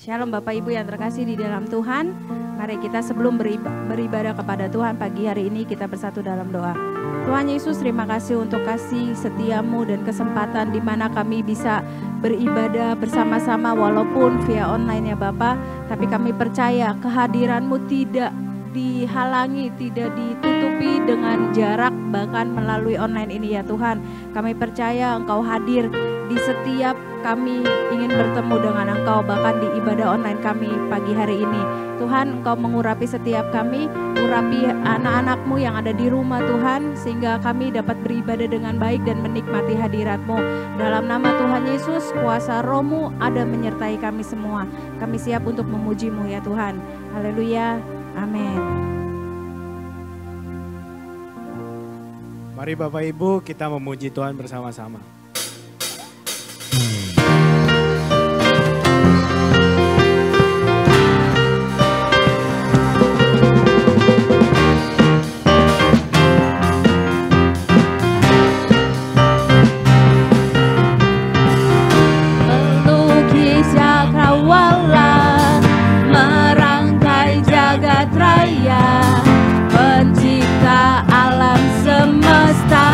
Shalom Bapak Ibu yang terkasih di dalam Tuhan. Mari kita sebelum beribadah kepada Tuhan pagi hari ini kita bersatu dalam doa. Tuhan Yesus, terima kasih untuk kasih setiamu dan kesempatan di mana kami bisa beribadah bersama-sama walaupun via online ya Bapak. Tapi kami percaya kehadiranmu tidak dihalangi, tidak ditutupi dengan jarak bahkan melalui online ini ya Tuhan. Kami percaya Engkau hadir di setiap kami ingin bertemu dengan Engkau, bahkan di ibadah online kami pagi hari ini. Tuhan, Engkau mengurapi setiap kami, urapi anak-anak-Mu yang ada di rumah Tuhan, sehingga kami dapat beribadah dengan baik dan menikmati hadirat-Mu. Dalam nama Tuhan Yesus, kuasa Roh-Mu ada menyertai kami semua. Kami siap untuk memuji-Mu ya Tuhan. Haleluya, amin. Mari Bapak Ibu kita memuji Tuhan bersama-sama. Melukis cakrawala, merangkai jagat raya, pencipta alam semesta.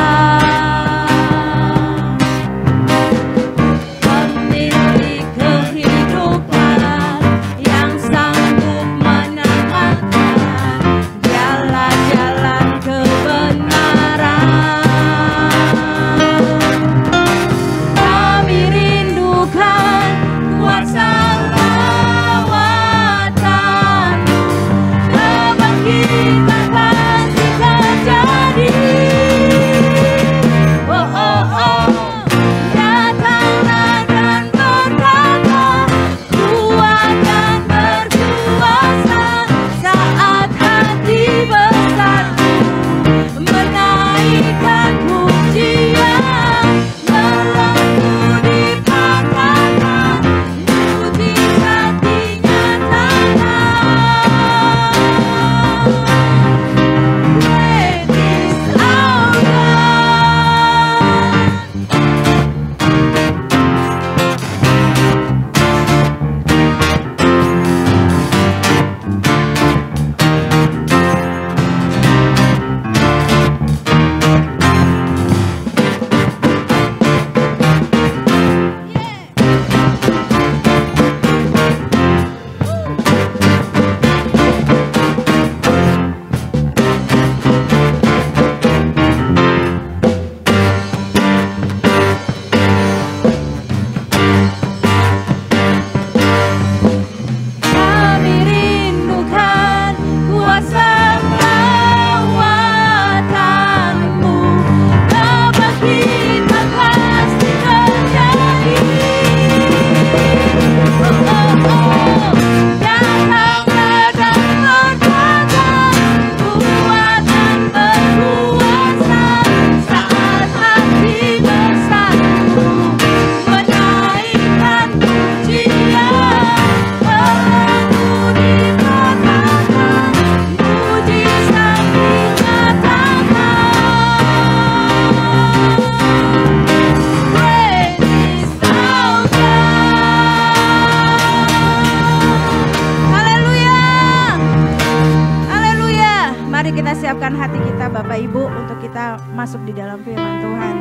Masuk di dalam firman Tuhan.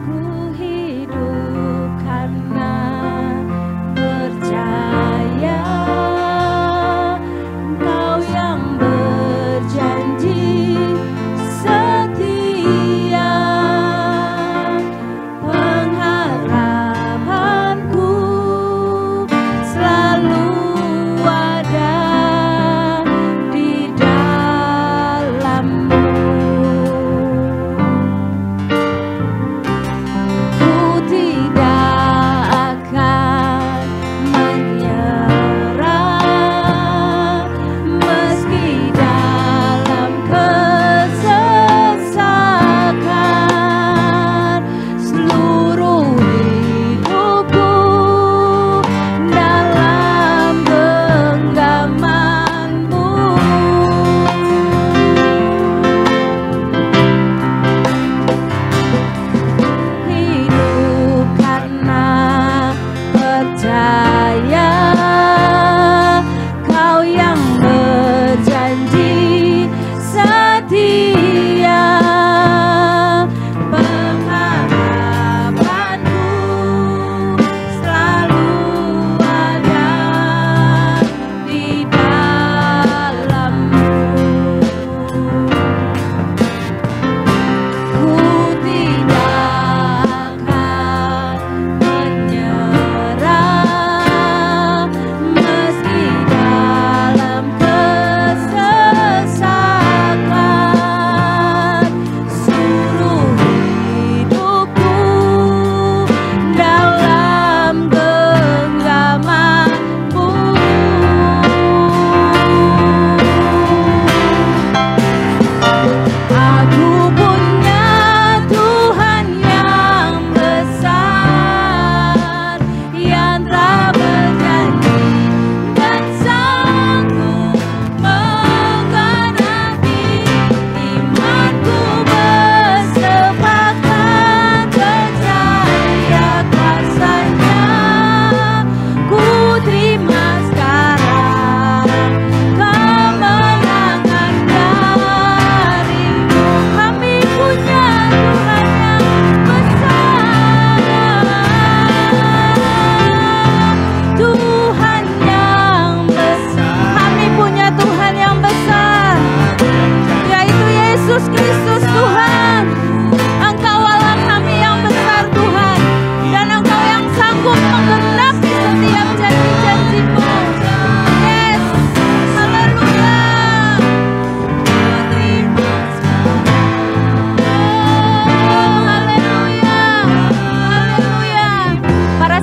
Ku hidup karena percaya Engkau yang berjanji setia.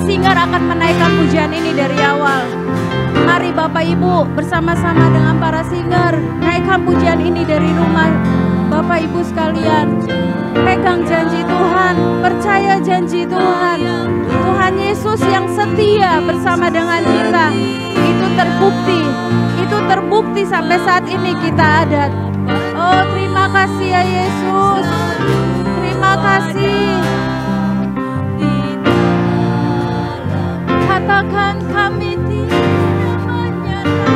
singer akan menaikkan pujian ini dari awal. Mari Bapak Ibu bersama-sama dengan para singer naikkan pujian ini dari rumah Bapak Ibu sekalian. Pegang janji Tuhan, percaya janji Tuhan. Tuhan Yesus yang setia bersama dengan kita. Itu terbukti sampai saat ini kita ada. Oh, terima kasih ya Yesus. Terima kasih. Katakan kami tidak menyerah.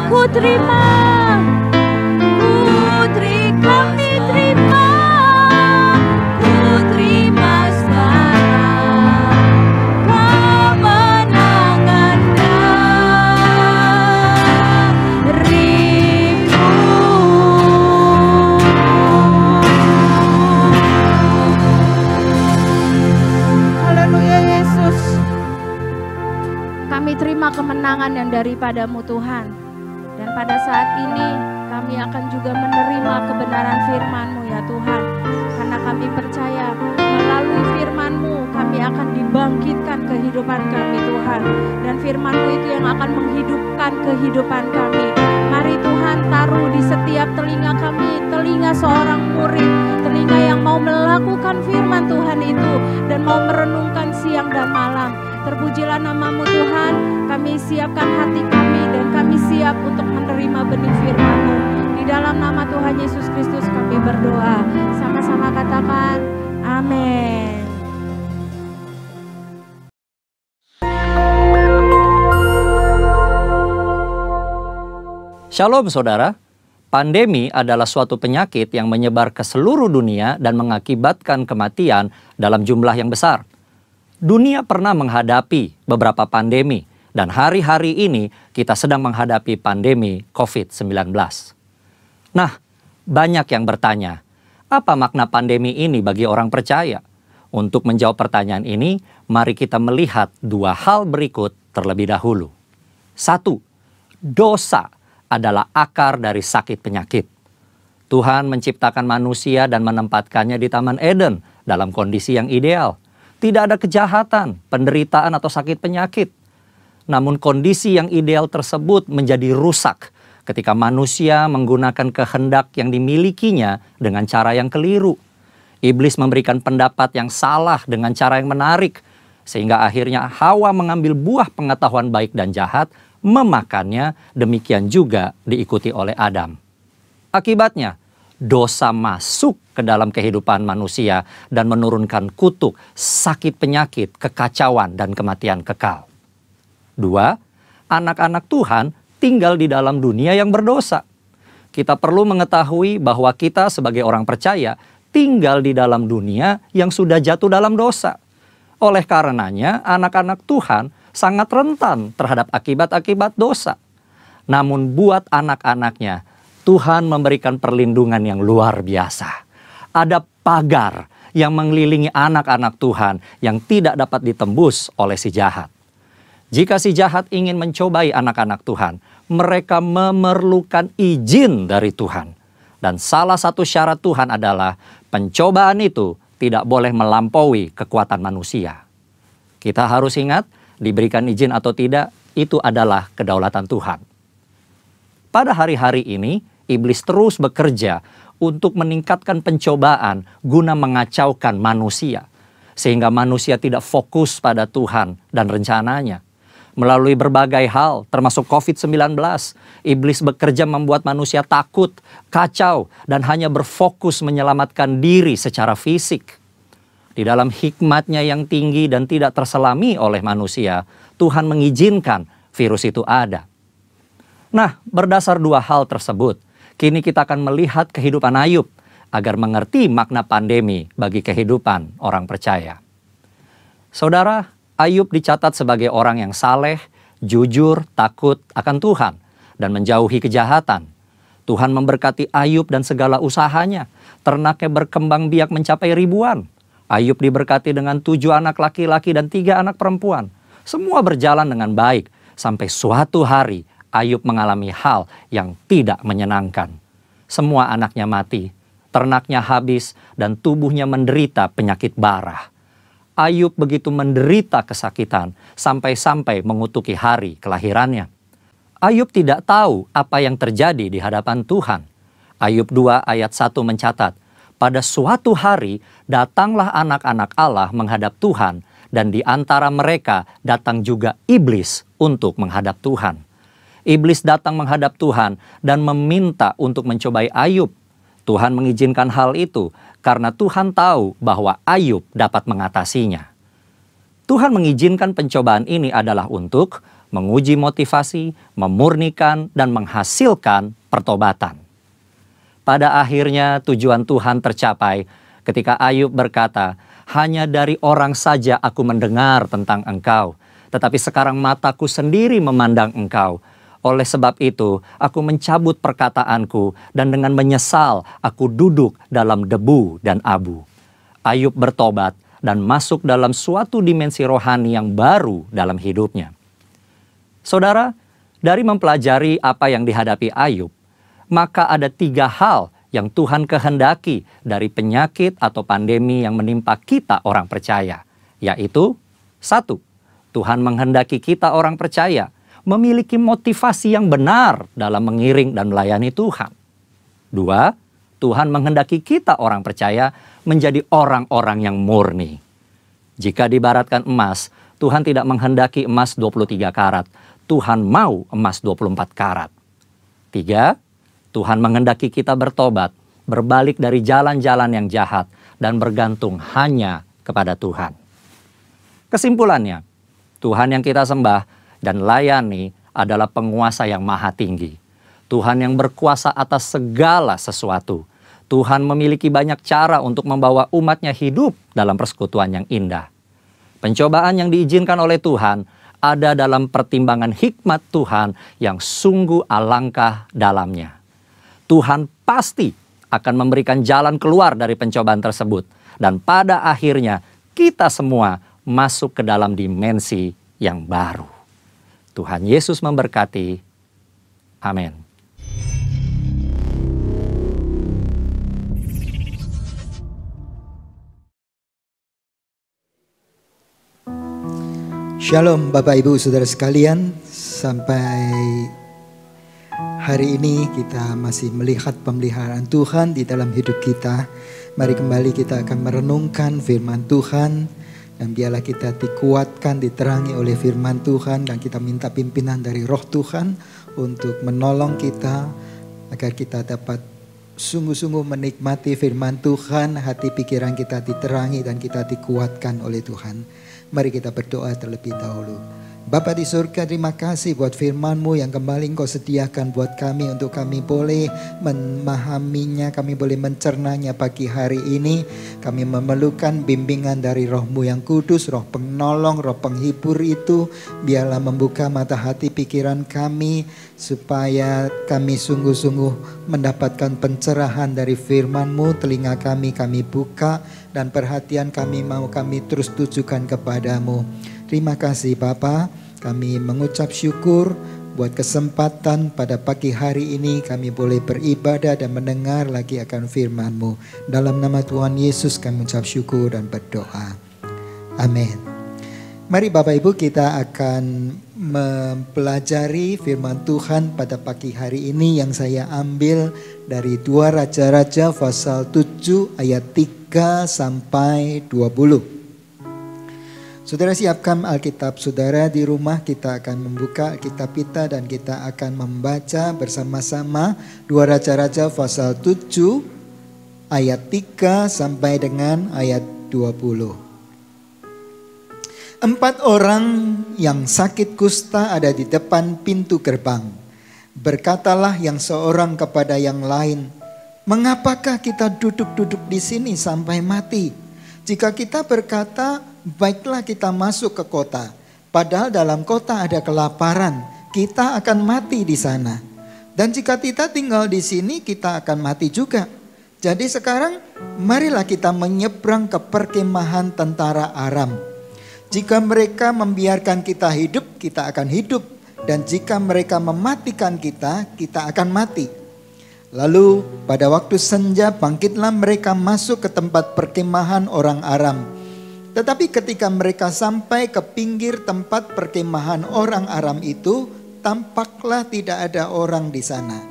ku terima, kami terima, ku terima sekarang kemenangan darimu. Haleluya Yesus. Kami terima kemenangan yang daripadamu Tuhan. Dan pada saat ini kami akan juga menerima kebenaran firman-Mu ya Tuhan. Karena kami percaya melalui firman-Mu kami akan dibangkitkan kehidupan kami Tuhan. Dan firman-Mu itu yang akan menghidupkan kehidupan kami. Mari Tuhan taruh di setiap telinga kami, telinga seorang murid, telinga yang mau melakukan firman Tuhan itu dan mau merenungkan siang dan malam. Terpujilah nama-Mu Tuhan, kami siapkan hati kami dan kami siap untuk menerima benih firman-Mu. Di dalam nama Tuhan Yesus Kristus kami berdoa. Sama-sama katakan, amin. Shalom saudara, pandemi adalah suatu penyakit yang menyebar ke seluruh dunia dan mengakibatkan kematian dalam jumlah yang besar. Dunia pernah menghadapi beberapa pandemi dan hari-hari ini kita sedang menghadapi pandemi COVID-19. Nah, banyak yang bertanya, apa makna pandemi ini bagi orang percaya? Untuk menjawab pertanyaan ini, mari kita melihat dua hal berikut terlebih dahulu. 1. Dosa adalah akar dari sakit penyakit. Tuhan menciptakan manusia dan menempatkannya di Taman Eden dalam kondisi yang ideal. Tidak ada kejahatan, penderitaan atau sakit penyakit. Namun kondisi yang ideal tersebut menjadi rusak ketika manusia menggunakan kehendak yang dimilikinya dengan cara yang keliru. Iblis memberikan pendapat yang salah dengan cara yang menarik, sehingga akhirnya Hawa mengambil buah pengetahuan baik dan jahat, memakannya, demikian juga diikuti oleh Adam. Akibatnya, dosa masuk ke dalam kehidupan manusia dan menurunkan kutuk, sakit penyakit, kekacauan, dan kematian kekal. 2. Anak-anak Tuhan tinggal di dalam dunia yang berdosa. Kita perlu mengetahui bahwa kita sebagai orang percaya tinggal di dalam dunia yang sudah jatuh dalam dosa. Oleh karenanya, anak-anak Tuhan sangat rentan terhadap akibat-akibat dosa. Namun buat anak-anaknya, Tuhan memberikan perlindungan yang luar biasa. Ada pagar yang mengelilingi anak-anak Tuhan yang tidak dapat ditembus oleh si jahat. Jika si jahat ingin mencobai anak-anak Tuhan, mereka memerlukan izin dari Tuhan. Dan salah satu syarat Tuhan adalah pencobaan itu tidak boleh melampaui kekuatan manusia. Kita harus ingat, diberikan izin atau tidak, itu adalah kedaulatan Tuhan. Pada hari-hari ini, iblis terus bekerja untuk meningkatkan pencobaan guna mengacaukan manusia. Sehingga manusia tidak fokus pada Tuhan dan rencananya. Melalui berbagai hal, termasuk COVID-19, iblis bekerja membuat manusia takut, kacau, dan hanya berfokus menyelamatkan diri secara fisik. Di dalam hikmatnya yang tinggi dan tidak terselami oleh manusia, Tuhan mengizinkan virus itu ada. Nah, berdasar dua hal tersebut, kini kita akan melihat kehidupan Ayub agar mengerti makna pandemi bagi kehidupan orang percaya. Saudara, Ayub dicatat sebagai orang yang saleh, jujur, takut akan Tuhan, dan menjauhi kejahatan. Tuhan memberkati Ayub dan segala usahanya. Ternaknya berkembang biak mencapai ribuan. Ayub diberkati dengan 7 anak laki-laki dan 3 anak perempuan. Semua berjalan dengan baik, sampai suatu hari Ayub mengalami hal yang tidak menyenangkan. Semua anaknya mati, ternaknya habis, dan tubuhnya menderita penyakit bara. Ayub begitu menderita kesakitan sampai-sampai mengutuki hari kelahirannya. Ayub tidak tahu apa yang terjadi di hadapan Tuhan. Ayub 2 ayat 1 mencatat, pada suatu hari datanglah anak-anak Allah menghadap Tuhan, dan di antara mereka datang juga iblis untuk menghadap Tuhan. Iblis datang menghadap Tuhan dan meminta untuk mencobai Ayub. Tuhan mengizinkan hal itu karena Tuhan tahu bahwa Ayub dapat mengatasinya. Tuhan mengizinkan pencobaan ini adalah untuk menguji motivasi, memurnikan, dan menghasilkan pertobatan. Pada akhirnya tujuan Tuhan tercapai ketika Ayub berkata, "Hanya dari orang saja aku mendengar tentang Engkau, tetapi sekarang mataku sendiri memandang Engkau. Oleh sebab itu, aku mencabut perkataanku dan dengan menyesal aku duduk dalam debu dan abu." Ayub bertobat dan masuk dalam suatu dimensi rohani yang baru dalam hidupnya. Saudara, dari mempelajari apa yang dihadapi Ayub, maka ada 3 hal yang Tuhan kehendaki dari penyakit atau pandemi yang menimpa kita orang percaya. Yaitu, 1, Tuhan menghendaki kita orang percaya memiliki motivasi yang benar dalam mengiring dan melayani Tuhan. 2, Tuhan menghendaki kita orang percaya menjadi orang-orang yang murni. Jika diibaratkan emas, Tuhan tidak menghendaki emas 23 karat. Tuhan mau emas 24 karat. 3, Tuhan menghendaki kita bertobat, berbalik dari jalan-jalan yang jahat, dan bergantung hanya kepada Tuhan. Kesimpulannya, Tuhan yang kita sembah dan layani adalah penguasa yang maha tinggi. Tuhan yang berkuasa atas segala sesuatu. Tuhan memiliki banyak cara untuk membawa umatnya hidup dalam persekutuan yang indah. Pencobaan yang diizinkan oleh Tuhan ada dalam pertimbangan hikmat Tuhan yang sungguh alangkah dalamnya. Tuhan pasti akan memberikan jalan keluar dari pencobaan tersebut. Dan pada akhirnya kita semua masuk ke dalam dimensi yang baru. Tuhan Yesus memberkati. Amin. Shalom Bapak Ibu Saudara sekalian, sampai hari ini kita masih melihat pemeliharaan Tuhan di dalam hidup kita. Mari kembali kita akan merenungkan firman Tuhan. Dan biarlah kita dikuatkan, diterangi oleh firman Tuhan. Dan kita minta pimpinan dari roh Tuhan untuk menolong kita agar kita dapat sungguh-sungguh menikmati firman Tuhan. Hati pikiran kita diterangi dan kita dikuatkan oleh Tuhan. Mari kita berdoa terlebih dahulu. Bapa di surga, terima kasih buat firman-Mu yang kembali Engkau sediakan buat kami, untuk kami boleh memahaminya, kami boleh mencernanya pagi hari ini. Kami memerlukan bimbingan dari Roh-Mu yang kudus, Roh penolong, Roh penghibur itu. Biarlah membuka mata hati pikiran kami, supaya kami sungguh-sungguh mendapatkan pencerahan dari firman-Mu. Telinga kami buka, dan perhatian kami mau kami terus tujukan kepadamu. Terima kasih Bapa, kami mengucap syukur buat kesempatan pada pagi hari ini kami boleh beribadah dan mendengar lagi akan firman-Mu. Dalam nama Tuhan Yesus kami mengucap syukur dan berdoa. Amin. Mari Bapak Ibu, kita akan mempelajari firman Tuhan pada pagi hari ini yang saya ambil dari 2 Raja-Raja pasal 7 ayat 3 sampai 20. Saudara siapkan Alkitab saudara di rumah, kita akan membuka Alkitab kita dan kita akan membaca bersama-sama 2 Raja-Raja pasal 7 ayat 3 sampai dengan ayat 20. 4 orang yang sakit kusta ada di depan pintu gerbang. Berkatalah yang seorang kepada yang lain, "Mengapakah kita duduk-duduk di sini sampai mati? Jika kita berkata, baiklah kita masuk ke kota, padahal dalam kota ada kelaparan, kita akan mati di sana. Dan jika kita tinggal di sini, kita akan mati juga. Jadi sekarang marilah kita menyeberang ke perkemahan tentara Aram. Jika mereka membiarkan kita hidup, kita akan hidup. Dan jika mereka mematikan kita, kita akan mati." Lalu pada waktu senja bangkitlah mereka masuk ke tempat perkemahan orang Aram. Tetapi ketika mereka sampai ke pinggir tempat perkemahan orang Aram itu, tampaklah tidak ada orang di sana.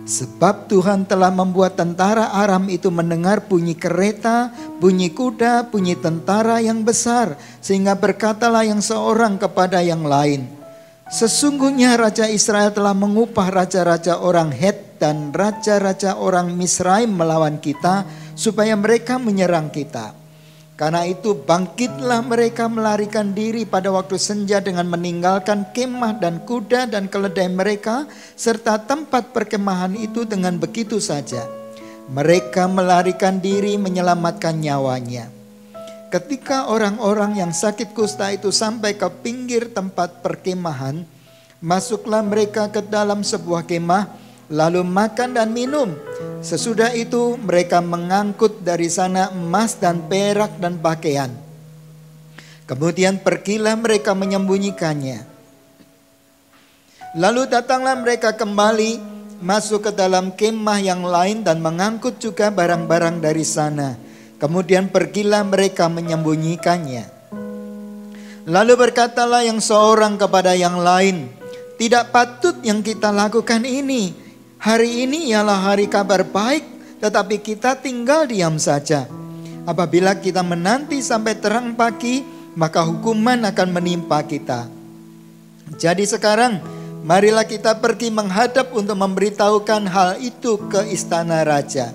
Sebab Tuhan telah membuat tentara Aram itu mendengar bunyi kereta, bunyi kuda, bunyi tentara yang besar. Sehingga berkatalah yang seorang kepada yang lain, "Sesungguhnya Raja Israel telah mengupah raja-raja orang Het dan raja-raja orang Misraim melawan kita, supaya mereka menyerang kita. Karena itu bangkitlah mereka melarikan diri pada waktu senja dengan meninggalkan kemah dan kuda dan keledai mereka serta tempat perkemahan itu dengan begitu saja. Mereka melarikan diri menyelamatkan nyawanya. Ketika orang-orang yang sakit kusta itu sampai ke pinggir tempat perkemahan, masuklah mereka ke dalam sebuah kemah, lalu makan dan minum. Sesudah itu mereka mengangkut dari sana emas dan perak dan pakaian. Kemudian pergilah mereka menyembunyikannya. Lalu datanglah mereka kembali masuk ke dalam kemah yang lain dan mengangkut juga barang-barang dari sana. Kemudian pergilah mereka menyembunyikannya. Lalu berkatalah yang seorang kepada yang lain, "Tidak patut yang kita lakukan ini. Hari ini ialah hari kabar baik, tetapi kita tinggal diam saja. Apabila kita menanti sampai terang pagi, maka hukuman akan menimpa kita. Jadi sekarang, marilah kita pergi menghadap untuk memberitahukan hal itu ke istana raja."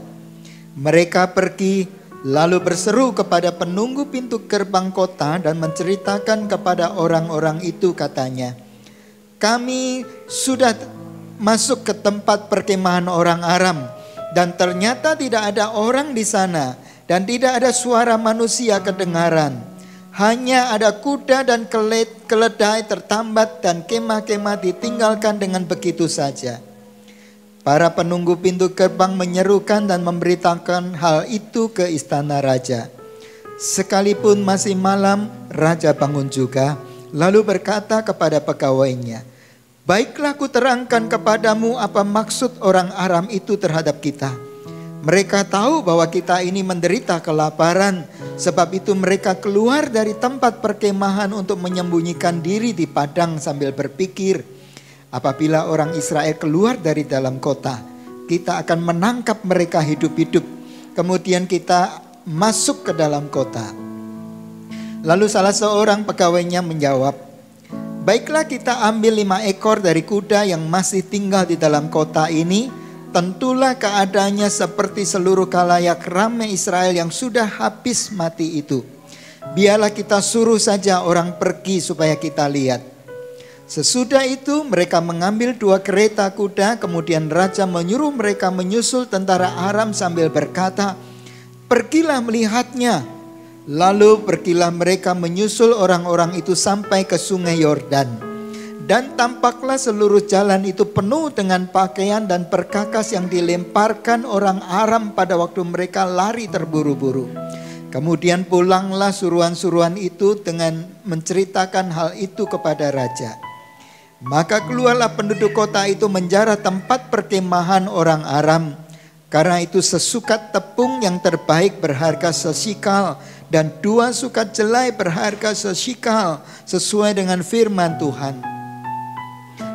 Mereka pergi lalu berseru kepada penunggu pintu gerbang kota dan menceritakan kepada orang-orang itu, katanya, "Kami sudah masuk ke tempat perkemahan orang Aram, dan ternyata tidak ada orang di sana, dan tidak ada suara manusia kedengaran. Hanya ada kuda dan keledai tertambat, dan kemah-kemah ditinggalkan dengan begitu saja." Para penunggu pintu gerbang menyerukan dan memberitakan hal itu ke istana raja. Sekalipun masih malam, raja bangun juga, lalu berkata kepada pegawainya, "Baiklah, kuterangkan kepadamu apa maksud orang Aram itu terhadap kita. Mereka tahu bahwa kita ini menderita kelaparan, sebab itu mereka keluar dari tempat perkemahan untuk menyembunyikan diri di padang sambil berpikir, apabila orang Israel keluar dari dalam kota, kita akan menangkap mereka hidup-hidup, kemudian kita masuk ke dalam kota." Lalu salah seorang pegawainya menjawab, "Baiklah, kita ambil 5 ekor dari kuda yang masih tinggal di dalam kota ini. Tentulah keadaannya seperti seluruh khalayak ramai Israel yang sudah habis mati itu. Biarlah kita suruh saja orang pergi supaya kita lihat." Sesudah itu mereka mengambil 2 kereta kuda, kemudian raja menyuruh mereka menyusul tentara Aram sambil berkata, "Pergilah melihatnya." Lalu pergilah mereka menyusul orang-orang itu sampai ke sungai Yordan. Dan tampaklah seluruh jalan itu penuh dengan pakaian dan perkakas yang dilemparkan orang Aram pada waktu mereka lari terburu-buru. Kemudian pulanglah suruhan-suruhan itu dengan menceritakan hal itu kepada raja. Maka keluarlah penduduk kota itu menjarah tempat perkemahan orang Aram. Karena itu sesukat tepung yang terbaik berharga sesikal, dan 2 sukat jelai berharga sesikal, sesuai dengan firman Tuhan.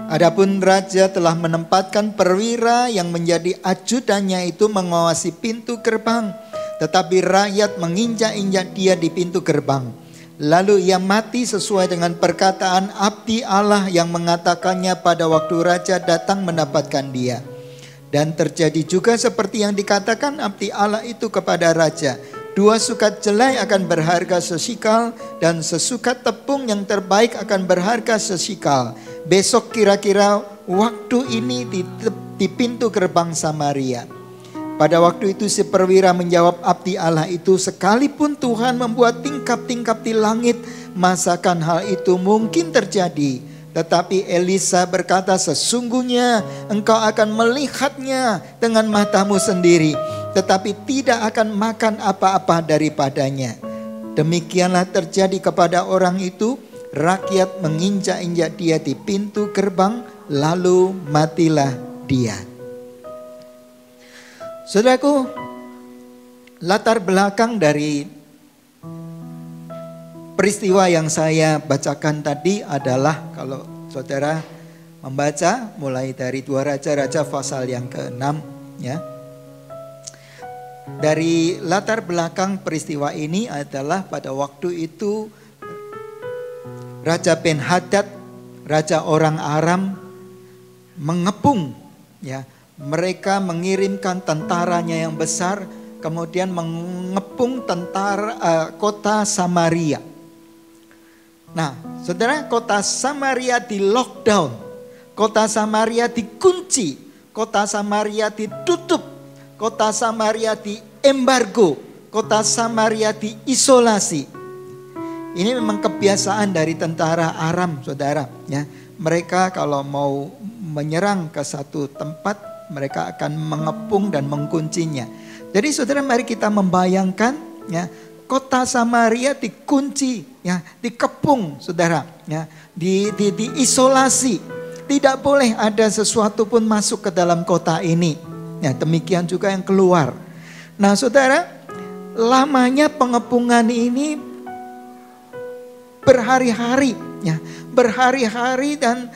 Adapun raja telah menempatkan perwira yang menjadi ajudannya itu mengawasi pintu gerbang, tetapi rakyat menginjak-injak dia di pintu gerbang. Lalu ia mati sesuai dengan perkataan abdi Allah yang mengatakannya pada waktu raja datang mendapatkan dia. Dan terjadi juga seperti yang dikatakan abdi Allah itu kepada raja, 2 sukat jelai akan berharga sesikal, dan sesukat tepung yang terbaik akan berharga sesikal. Besok kira-kira waktu ini di pintu gerbang Samaria. Pada waktu itu si perwira menjawab abdi Allah itu, "Sekalipun Tuhan membuat tingkap-tingkap di langit, masakan hal itu mungkin terjadi?" Tetapi Elisa berkata, "Sesungguhnya engkau akan melihatnya dengan matamu sendiri, tetapi tidak akan makan apa-apa daripadanya." Demikianlah terjadi kepada orang itu. Rakyat menginjak-injak dia di pintu gerbang, lalu matilah dia. Saudaraku, latar belakang dari peristiwa yang saya bacakan tadi adalah, kalau saudara membaca mulai dari 2 Raja-Raja pasal yang ke-6 ya. Dari latar belakang peristiwa ini adalah pada waktu itu Raja Ben-Hadad, raja orang Aram, mengepung ya. Mereka mengirimkan tentaranya yang besar kemudian mengepung kota Samaria. Nah, saudara, kota Samaria di lockdown, kota Samaria dikunci, kota Samaria ditutup, kota Samaria di embargo, kota Samaria diisolasi. Ini memang kebiasaan dari tentara Aram, saudara. Ya, mereka kalau mau menyerang ke satu tempat, mereka akan mengepung dan menguncinya. Jadi saudara, mari kita membayangkan, ya, kota Samaria dikunci, ya, dikepung, saudara, ya, diisolasi. Tidak boleh ada sesuatu pun masuk ke dalam kota ini. Ya, demikian juga yang keluar. Nah, saudara, lamanya pengepungan ini berhari-hari, ya, berhari-hari dan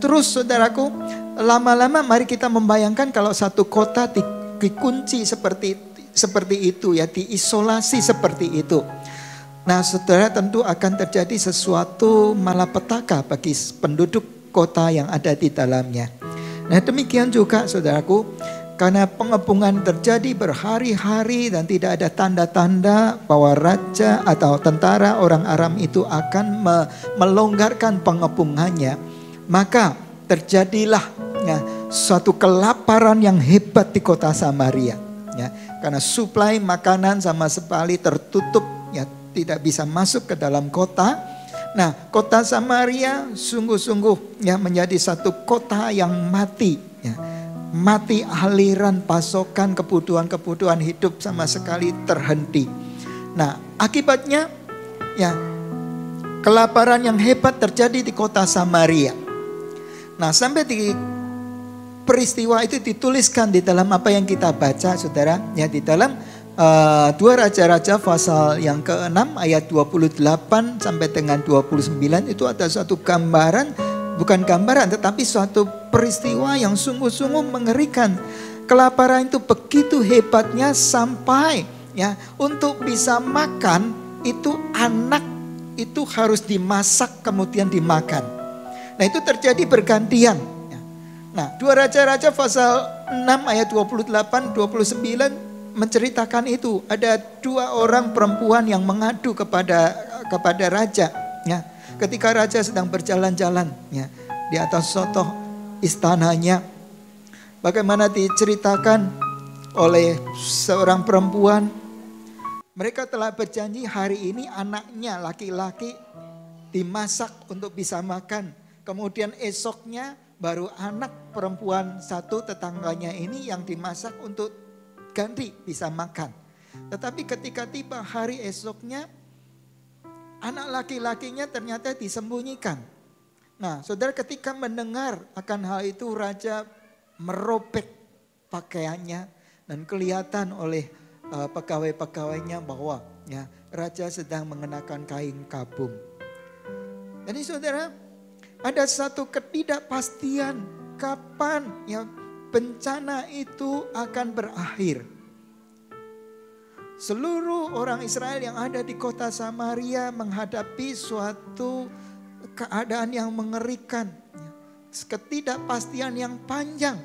terus, saudaraku, lama-lama mari kita membayangkan kalau satu kota dikunci seperti itu, ya, diisolasi seperti itu. Nah, saudara, tentu akan terjadi sesuatu malapetaka bagi penduduk kota yang ada di dalamnya. Nah, demikian juga, saudaraku, karena pengepungan terjadi berhari-hari dan tidak ada tanda-tanda bahwa raja atau tentara orang Aram itu akan melonggarkan pengepungannya, maka terjadilah, ya, suatu kelaparan yang hebat di kota Samaria, ya, karena suplai makanan sama sekali tertutup, ya, tidak bisa masuk ke dalam kota. Nah, kota Samaria sungguh-sungguh, ya, menjadi satu kota yang mati, ya. Mati aliran pasokan kebutuhan hidup sama sekali terhenti. Nah, akibatnya, ya, kelaparan yang hebat terjadi di kota Samaria. Nah, sampai di peristiwa itu dituliskan di dalam apa yang kita baca, saudara, ya, di dalam 2 Raja-Raja pasal yang ke-6 ayat 28 sampai dengan 29 itu ada suatu gambaran. Bukan gambaran, tetapi suatu peristiwa yang sungguh-sungguh mengerikan. Kelaparan itu begitu hebatnya sampai, ya, untuk bisa makan itu anak itu harus dimasak kemudian dimakan. Nah, itu terjadi bergantian. Nah, 2 Raja-Raja pasal 6 ayat 28, 29 menceritakan itu. Ada 2 orang perempuan yang mengadu kepada raja, ya. Ketika raja sedang berjalan-jalan, ya, di atas sotoh istananya, bagaimana diceritakan oleh seorang perempuan, mereka telah berjanji hari ini anaknya laki-laki dimasak untuk bisa makan. Kemudian esoknya baru anak perempuan satu tetangganya ini yang dimasak untuk ganti bisa makan. Tetapi ketika tiba hari esoknya, anak laki-lakinya ternyata disembunyikan. Nah, saudara, ketika mendengar akan hal itu, raja merobek pakaiannya dan kelihatan oleh pegawai-pegawainya bahwa, ya, raja sedang mengenakan kain kabung. Jadi, saudara, ada satu ketidakpastian kapan, ya, bencana itu akan berakhir. Seluruh orang Israel yang ada di kota Samaria menghadapi suatu keadaan yang mengerikan. Ketidakpastian yang panjang.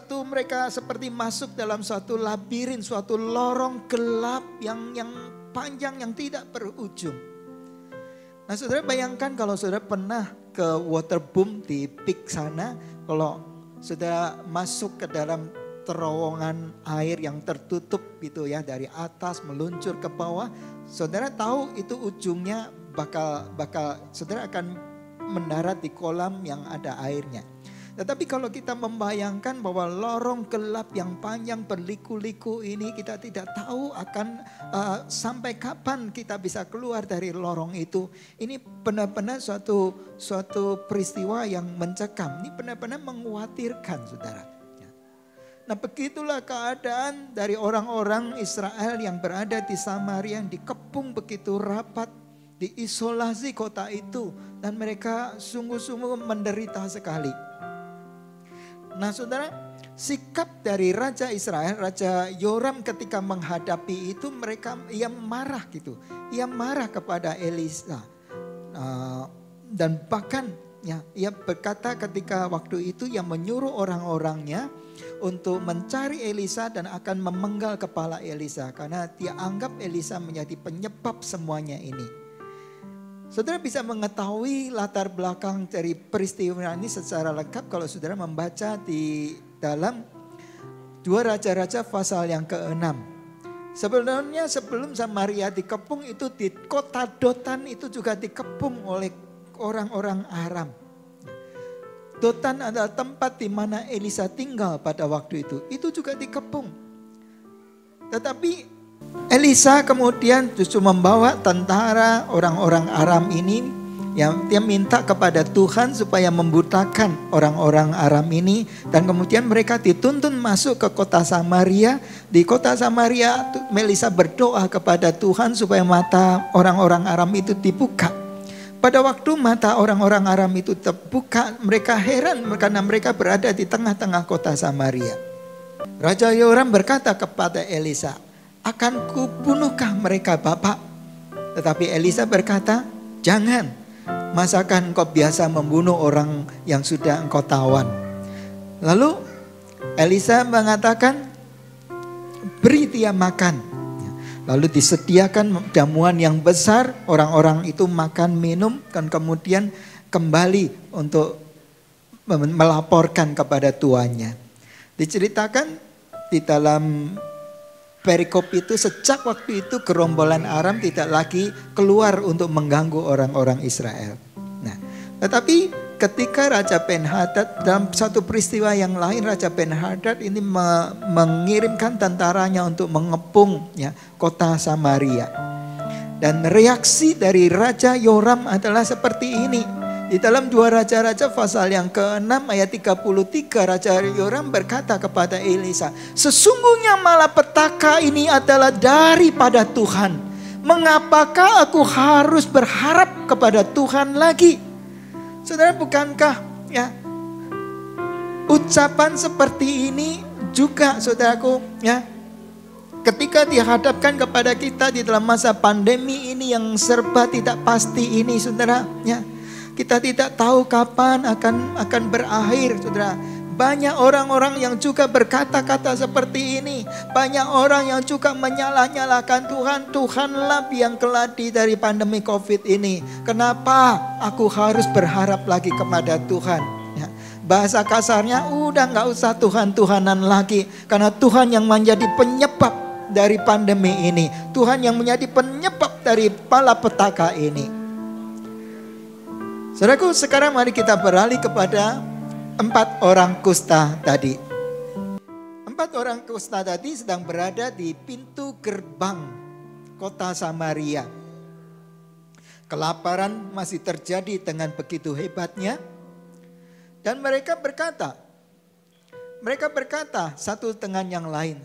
Mereka seperti masuk dalam suatu labirin, suatu lorong gelap yang panjang yang tidak berujung. Nah, saudara, bayangkan kalau saudara pernah ke waterboom di Peak sana. Kalau saudara masuk ke dalam terowongan air yang tertutup gitu, ya, dari atas meluncur ke bawah, saudara tahu itu ujungnya bakal saudara akan mendarat di kolam yang ada airnya. Tetapi kalau kita membayangkan bahwa lorong gelap yang panjang berliku-liku ini, kita tidak tahu akan sampai kapan kita bisa keluar dari lorong itu. Ini benar-benar suatu peristiwa yang mencekam. Ini benar-benar mengkhawatirkan, saudara. Nah, begitulah keadaan dari orang-orang Israel yang berada di Samaria, yang dikepung begitu rapat, diisolasi kota itu, dan mereka sungguh-sungguh menderita sekali. Nah, saudara, sikap dari Raja Israel, Raja Yoram ketika menghadapi itu, ia marah gitu. Ia marah kepada Elisa. Dan bahkan ya, ia berkata ketika waktu itu yang menyuruh orang-orangnya untuk mencari Elisa dan akan memenggal kepala Elisa karena dia anggap Elisa menjadi penyebab semuanya ini. Saudara bisa mengetahui latar belakang dari peristiwa ini secara lengkap kalau saudara membaca di dalam 2 Raja-Raja pasal yang ke-6. Sebenarnya sebelum Samaria dikepung itu di kota Dotan itu juga dikepung oleh orang-orang Aram. Dotan adalah tempat di mana Elisa tinggal pada waktu itu. Itu juga dikepung. Tetapi Elisa kemudian justru membawa tentara orang-orang Aram ini yang dia minta kepada Tuhan supaya membutakan orang-orang Aram ini. Dan kemudian mereka dituntun masuk ke kota Samaria. Di kota Samaria Elisa berdoa kepada Tuhan supaya mata orang-orang Aram itu dibuka. Pada waktu mata orang-orang Aram itu terbuka, mereka heran karena mereka berada di tengah-tengah kota Samaria. Raja Yoram berkata kepada Elisa, "Akan kubunuhkah mereka Bapak?" Tetapi Elisa berkata, "Jangan, masakan engkau biasa membunuh orang yang sudah engkau tawan?" Lalu Elisa mengatakan, "Beri dia makan." Lalu disediakan jamuan yang besar, orang-orang itu makan minum dan kemudian kembali untuk melaporkan kepada tuannya. Diceritakan di dalam perikop itu sejak waktu itu gerombolan Aram tidak lagi keluar untuk mengganggu orang-orang Israel. Nah, tetapi ketika Raja Ben-Hadad dalam satu peristiwa yang lain, Raja Ben-Hadad ini mengirimkan tentaranya untuk mengepung ya, kota Samaria. Dan reaksi dari Raja Yoram adalah seperti ini. Di dalam 2 Raja-Raja pasal yang ke-6 ayat 33, Raja Yoram berkata kepada Elisa, "Sesungguhnya malapetaka ini adalah daripada Tuhan. Mengapakah aku harus berharap kepada Tuhan lagi?" Saudara, bukankah ya ucapan seperti ini juga saudaraku ya, ketika dihadapkan kepada kita di dalam masa pandemi ini yang serba tidak pasti ini saudara ya. Kita tidak tahu kapan akan berakhir saudara. Banyak orang-orang yang juga berkata-kata seperti ini. Banyak orang yang juga menyalah-nyalahkan Tuhan. Tuhanlah yang keladi dari pandemi COVID ini. Kenapa aku harus berharap lagi kepada Tuhan? Ya, bahasa kasarnya udah gak usah Tuhan-Tuhanan lagi. Karena Tuhan yang menjadi penyebab dari pandemi ini. Tuhan yang menjadi penyebab dari malapetaka ini. Saudaraku, sekarang mari kita beralih kepada 4 orang kusta tadi. 4 orang kusta tadi sedang berada di pintu gerbang kota Samaria. Kelaparan masih terjadi dengan begitu hebatnya. Dan mereka berkata satu dengan yang lain.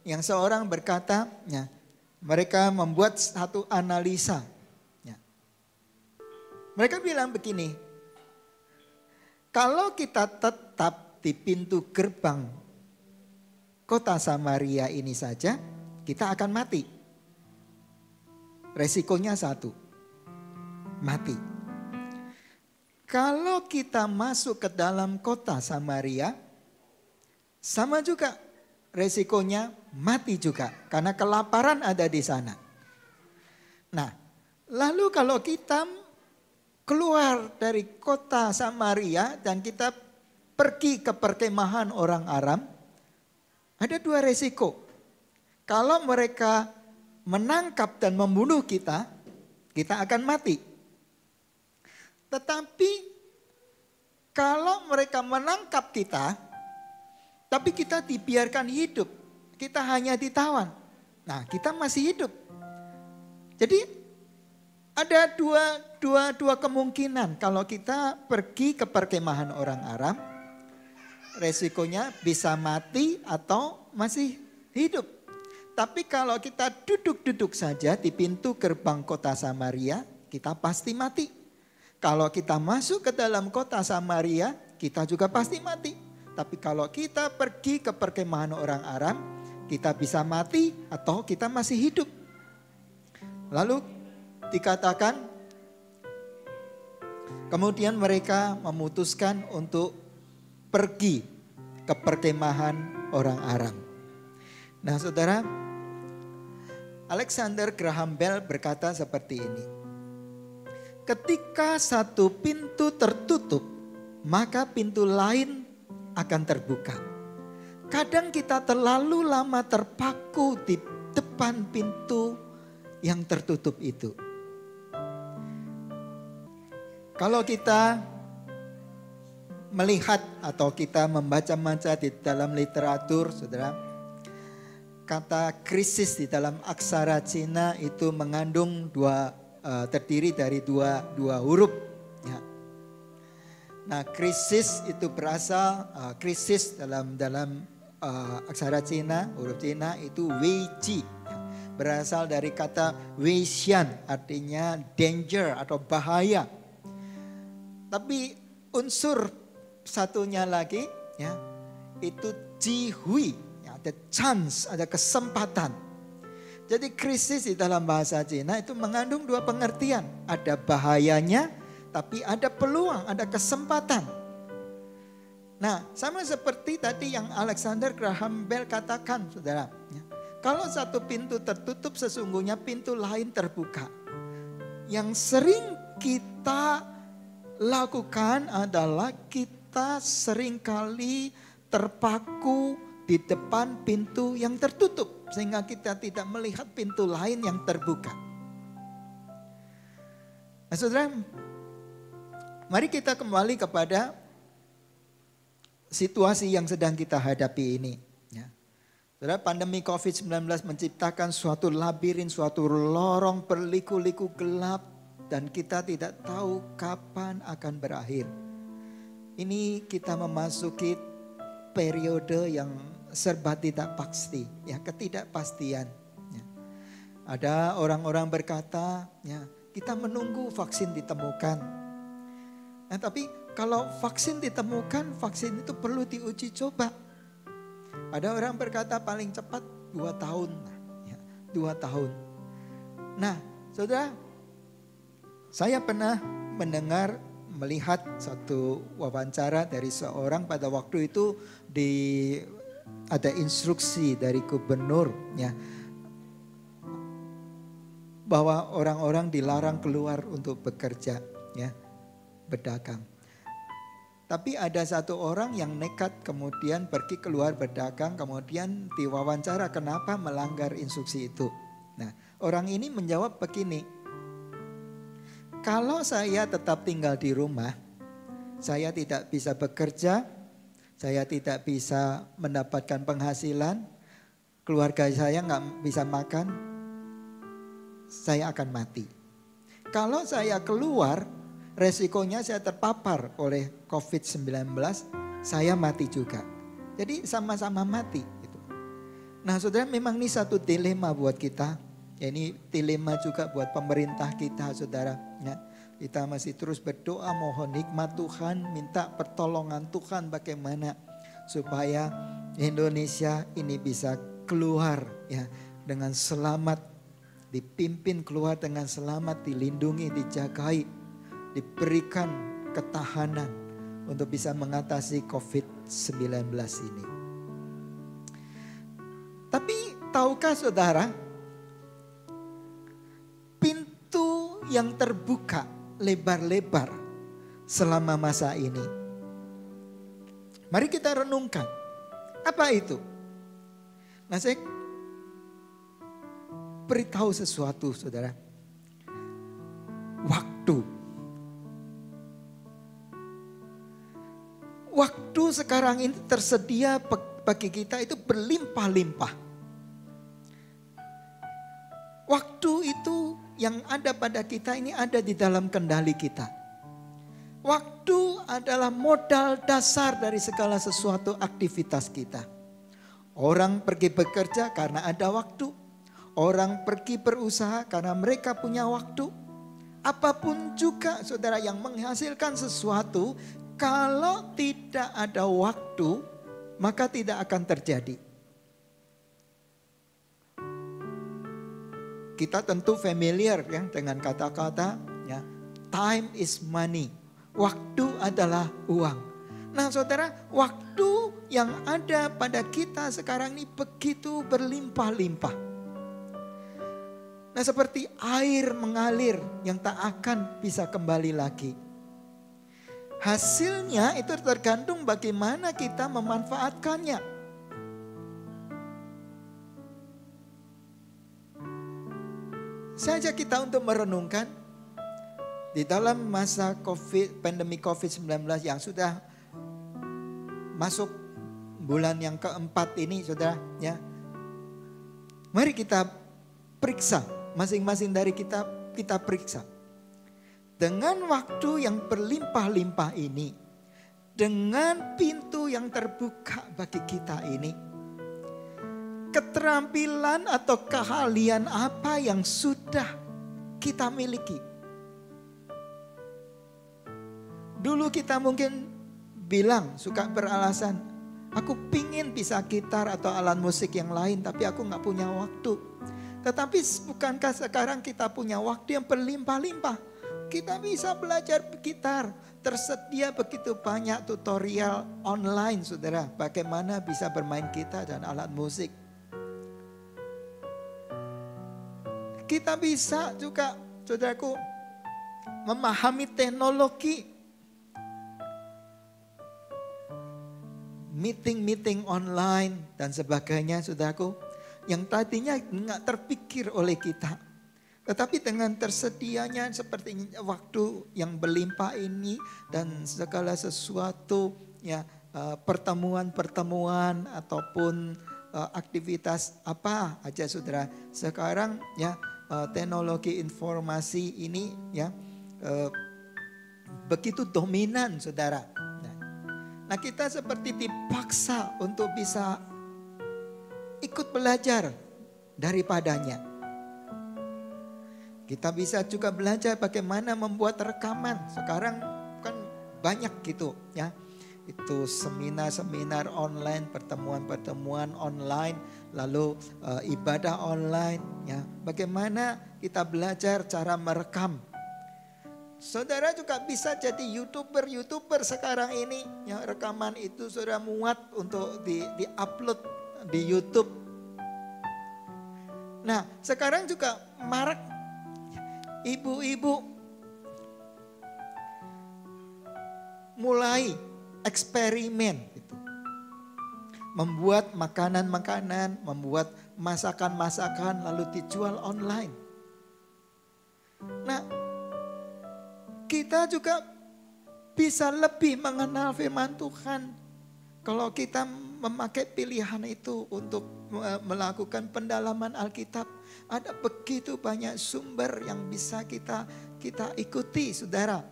Yang seorang berkata, ya, mereka membuat satu analisa. Ya. Mereka bilang begini, kalau kita tetap di pintu gerbang kota Samaria ini saja, kita akan mati. Resikonya satu, mati. Kalau kita masuk ke dalam kota Samaria, sama juga resikonya mati juga. Karena kelaparan ada di sana. Nah, lalu kalau kita keluar dari kota Samaria dan kita pergi ke perkemahan orang Aram, ada 2 resiko. Kalau mereka menangkap dan membunuh kita, kita akan mati. Tetapi kalau mereka menangkap kita, tapi kita dibiarkan hidup, kita hanya ditawan. Nah, kita masih hidup. Jadi ada dua kemungkinan kalau kita pergi ke perkemahan orang Aram, resikonya bisa mati atau masih hidup. Tapi kalau kita duduk-duduk saja di pintu gerbang kota Samaria, kita pasti mati. Kalau kita masuk ke dalam kota Samaria, kita juga pasti mati. Tapi kalau kita pergi ke perkemahan orang Aram, kita bisa mati atau kita masih hidup. Lalu dikatakan Kemudian mereka memutuskan untuk pergi ke perkemahan orang Aram. Nah saudara, Alexander Graham Bell berkata seperti ini. Ketika satu pintu tertutup, maka pintu lain akan terbuka. Kadang kita terlalu lama terpaku di depan pintu yang tertutup itu. Kalau kita melihat atau kita membaca-baca di dalam literatur, saudara, kata krisis di dalam aksara Cina itu mengandung terdiri dari dua huruf. Ya. Nah, krisis itu berasal krisis dalam aksara Cina, huruf Cina itu Wei Ji. Berasal dari kata Wei Xian, artinya danger atau bahaya. Tapi unsur satunya lagi ya itu jihui, ya, ada chance, ada kesempatan. Jadi krisis di dalam bahasa Cina itu mengandung dua pengertian. Ada bahayanya tapi ada peluang, ada kesempatan. Nah sama seperti tadi yang Alexander Graham Bell katakan saudara. Ya, kalau satu pintu tertutup sesungguhnya pintu lain terbuka. Yang sering kita lakukan adalah kita seringkali terpaku di depan pintu yang tertutup sehingga kita tidak melihat pintu lain yang terbuka. Nah, saudara, mari kita kembali kepada situasi yang sedang kita hadapi ini. Ya. Saudara, pandemi COVID-19 menciptakan suatu labirin, suatu lorong berliku-liku gelap. Dan kita tidak tahu kapan akan berakhir. Ini kita memasuki periode yang serba tidak pasti, ya, ketidakpastian. Ya. Ada orang-orang berkata, ya, kita menunggu vaksin ditemukan. Nah, tapi kalau vaksin ditemukan, vaksin itu perlu diuji coba. Ada orang berkata paling cepat 2 tahun, ya, 2 tahun. Nah, saudara. Saya pernah melihat satu wawancara dari seorang pada waktu itu ada instruksi dari gubernur ya, bahwa orang-orang dilarang keluar untuk bekerja ya, berdagang. Tapi ada satu orang yang nekat kemudian pergi keluar berdagang, kemudian diwawancara kenapa melanggar instruksi itu. Nah, orang ini menjawab begini. Kalau saya tetap tinggal di rumah, saya tidak bisa bekerja, saya tidak bisa mendapatkan penghasilan, keluarga saya nggak bisa makan, saya akan mati. Kalau saya keluar, resikonya saya terpapar oleh COVID-19, saya mati juga. Jadi sama-sama mati. Gitu. Nah saudara, memang ini satu dilema buat kita. Ya, ini dilema juga buat pemerintah kita saudara. Ya, kita masih terus berdoa mohon hikmat Tuhan, minta pertolongan Tuhan bagaimana supaya Indonesia ini bisa keluar ya dengan selamat, dipimpin keluar dengan selamat, dilindungi, dijagai, diberikan ketahanan untuk bisa mengatasi COVID-19 ini. Tapi tahukah saudara, pintu yang terbuka lebar-lebar selama masa ini. Mari kita renungkan. Apa itu? Nah, saya beritahu sesuatu, saudara. Waktu. Waktu sekarang ini tersedia bagi kita itu berlimpah-limpah. Waktu itu yang ada pada kita ini ada di dalam kendali kita. Waktu adalah modal dasar dari segala sesuatu aktivitas kita. Orang pergi bekerja karena ada waktu. Orang pergi berusaha karena mereka punya waktu. Apapun juga saudara yang menghasilkan sesuatu, kalau tidak ada waktu, maka tidak akan terjadi. Kita tentu familiar ya dengan kata-kata ya, time is money. Waktu adalah uang. Nah saudara, waktu yang ada pada kita sekarang ini begitu berlimpah-limpah. Nah seperti air mengalir yang tak akan bisa kembali lagi. Hasilnya itu tergantung bagaimana kita memanfaatkannya. Saya ajak kita untuk merenungkan di dalam masa pandemi COVID-19 yang sudah masuk bulan yang keempat ini, saudara, ya. Mari kita periksa, masing-masing dari kita periksa. Dengan waktu yang berlimpah-limpah ini, dengan pintu yang terbuka bagi kita ini, keterampilan atau keahlian apa yang sudah kita miliki? Dulu kita mungkin bilang, suka beralasan, aku pingin bisa gitar atau alat musik yang lain, tapi aku gak punya waktu. Tetapi bukankah sekarang kita punya waktu yang berlimpah-limpah? Kita bisa belajar gitar. Tersedia begitu banyak tutorial online, saudara. Bagaimana bisa bermain gitar dan alat musik. Kita bisa juga, saudaraku, memahami teknologi. Meeting-meeting online dan sebagainya, saudaraku. Yang tadinya nggak terpikir oleh kita. Tetapi dengan tersedianya seperti waktu yang berlimpah ini dan segala sesuatu, ya, pertemuan-pertemuan ataupun aktivitas apa aja, saudara. Sekarang ya teknologi informasi ini ya begitu dominan, saudara. Nah kita seperti dipaksa untuk bisa ikut belajar daripadanya. Kita bisa juga belajar bagaimana membuat rekaman. Sekarang kan banyak gitu ya. Itu seminar-seminar online, pertemuan-pertemuan online, lalu ibadah online ya. Bagaimana kita belajar cara merekam. Saudara juga bisa jadi YouTuber sekarang ini. Ya, rekaman itu saudara muat untuk di-upload di YouTube. Nah, sekarang juga marak ibu-ibu mulai eksperimen gitu. Membuat makanan-makanan, membuat masakan-masakan lalu dijual online. Nah, kita juga bisa lebih mengenal firman Tuhan kalau kita memakai pilihan itu untuk melakukan pendalaman Alkitab. Ada begitu banyak sumber yang bisa kita ikuti, saudara.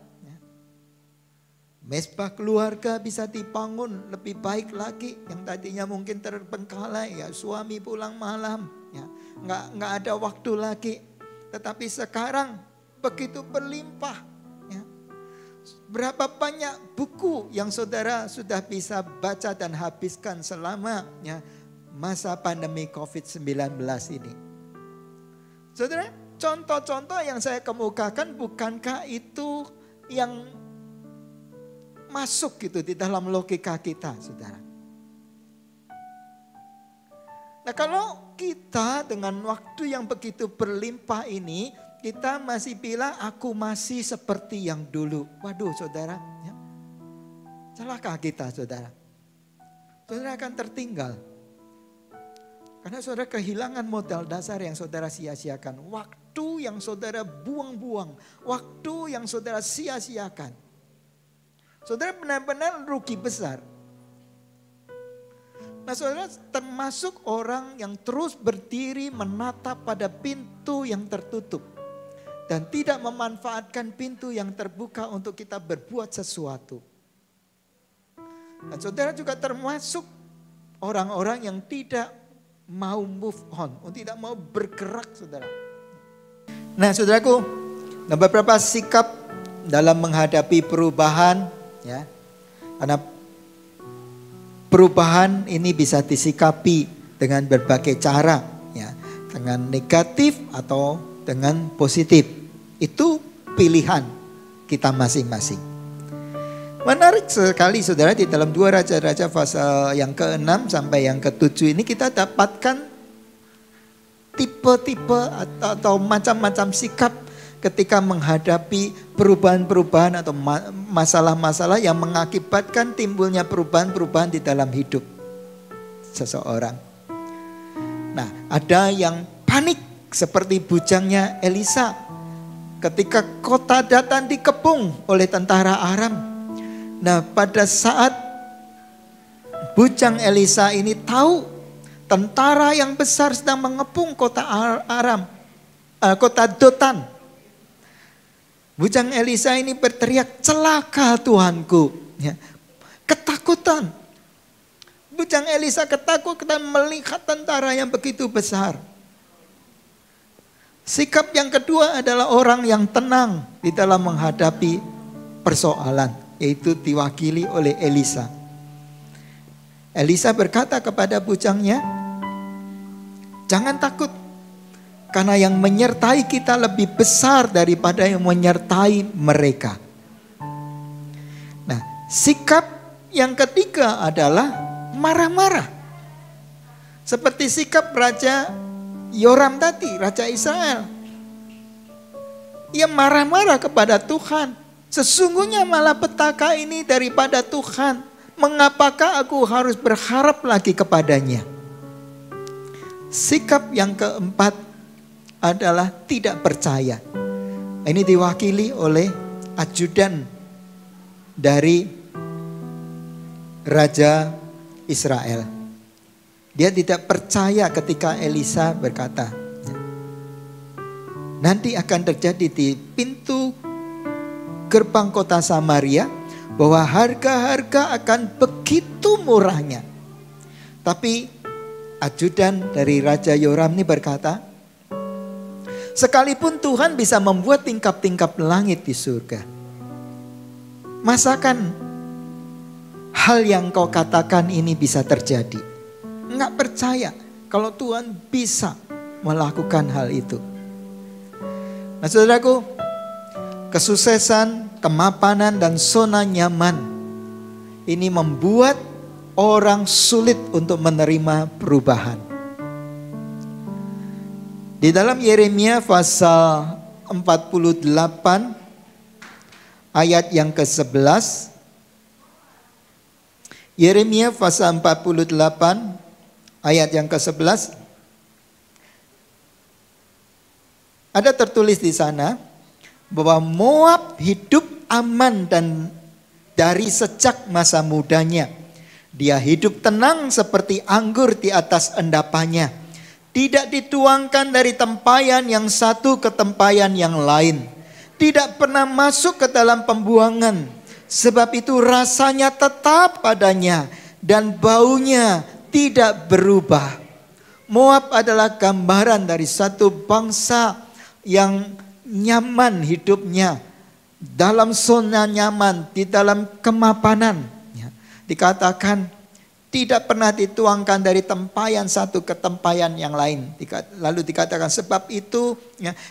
Mesbah keluarga bisa dibangun lebih baik lagi. Yang tadinya mungkin terbengkalai, ya suami pulang malam, ya nggak ada waktu lagi. Tetapi sekarang begitu berlimpah. Ya. Berapa banyak buku yang saudara sudah bisa baca dan habiskan selama ya, masa pandemi COVID-19 ini. Saudara, contoh-contoh yang saya kemukakan bukankah itu yang masuk gitu di dalam logika kita, saudara? Nah kalau kita dengan waktu yang begitu berlimpah ini, kita masih bilang aku masih seperti yang dulu. Waduh saudara, ya. Celaka kita saudara. Saudara akan tertinggal. Karena saudara kehilangan modal dasar yang saudara sia-siakan. Waktu yang saudara buang-buang. Waktu yang saudara sia-siakan. Saudara benar-benar rugi besar. Nah saudara termasuk orang yang terus berdiri menatap pada pintu yang tertutup. Dan tidak memanfaatkan pintu yang terbuka untuk kita berbuat sesuatu. Dan saudara juga termasuk orang-orang yang tidak mau move on, tidak mau bergerak, saudara. Nah, saudaraku, ada beberapa sikap dalam menghadapi perubahan, ya. Karena perubahan ini bisa disikapi dengan berbagai cara, ya, dengan negatif atau dengan positif. Itu pilihan kita masing-masing. Menarik sekali saudara, di dalam 2 Raja-Raja pasal yang ke-6 sampai yang ke-7 ini kita dapatkan tipe-tipe atau macam-macam sikap ketika menghadapi perubahan-perubahan atau masalah-masalah yang mengakibatkan timbulnya perubahan-perubahan di dalam hidup seseorang. Nah, ada yang panik seperti bujangnya Elisa ketika kota Datan dikepung oleh tentara Aram. Nah, pada saat bujang Elisa ini tahu tentara yang besar sedang mengepung kota Aram, kota Dotan. Bujang Elisa ini berteriak, celaka Tuanku. Ya, ketakutan. Bujang Elisa ketakutan melihat tentara yang begitu besar. Sikap yang kedua adalah orang yang tenang di dalam menghadapi persoalan, yaitu diwakili oleh Elisa. Elisa berkata kepada bujangnya, jangan takut, karena yang menyertai kita lebih besar daripada yang menyertai mereka. Nah, sikap yang ketiga adalah marah-marah. Seperti sikap Raja Yoram tadi, Raja Israel. Ia marah-marah kepada Tuhan. Sesungguhnya malapetaka ini daripada Tuhan. Mengapakah aku harus berharap lagi kepadanya? Sikap yang keempat adalah tidak percaya. Ini diwakili oleh ajudan dari Raja Israel. Dia tidak percaya ketika Elisa berkata, nanti akan terjadi di pintu gerbang kota Samaria bahwa harga-harga akan begitu murahnya. Tapi ajudan dari Raja Yoram ini berkata, sekalipun Tuhan bisa membuat tingkap-tingkap langit di surga, masakan hal yang kau katakan ini bisa terjadi? Enggak percaya kalau Tuhan bisa melakukan hal itu. Nah, saudaraku, kesuksesan, kemapanan, dan zona nyaman ini membuat orang sulit untuk menerima perubahan. Di dalam Yeremia pasal 48 ayat yang ke-11. Yeremia pasal 48 ayat yang ke-11. Ada tertulis di sana bahwa Moab hidup aman dan dari sejak masa mudanya. Dia hidup tenang seperti anggur di atas endapannya. Tidak dituangkan dari tempayan yang satu ke tempayan yang lain. Tidak pernah masuk ke dalam pembuangan. Sebab itu rasanya tetap padanya dan baunya tidak berubah. Moab adalah gambaran dari satu bangsa yang nyaman hidupnya, dalam zona nyaman, di dalam kemapanan. Dikatakan tidak pernah dituangkan dari tempayan satu ke tempayan yang lain. Lalu dikatakan sebab itu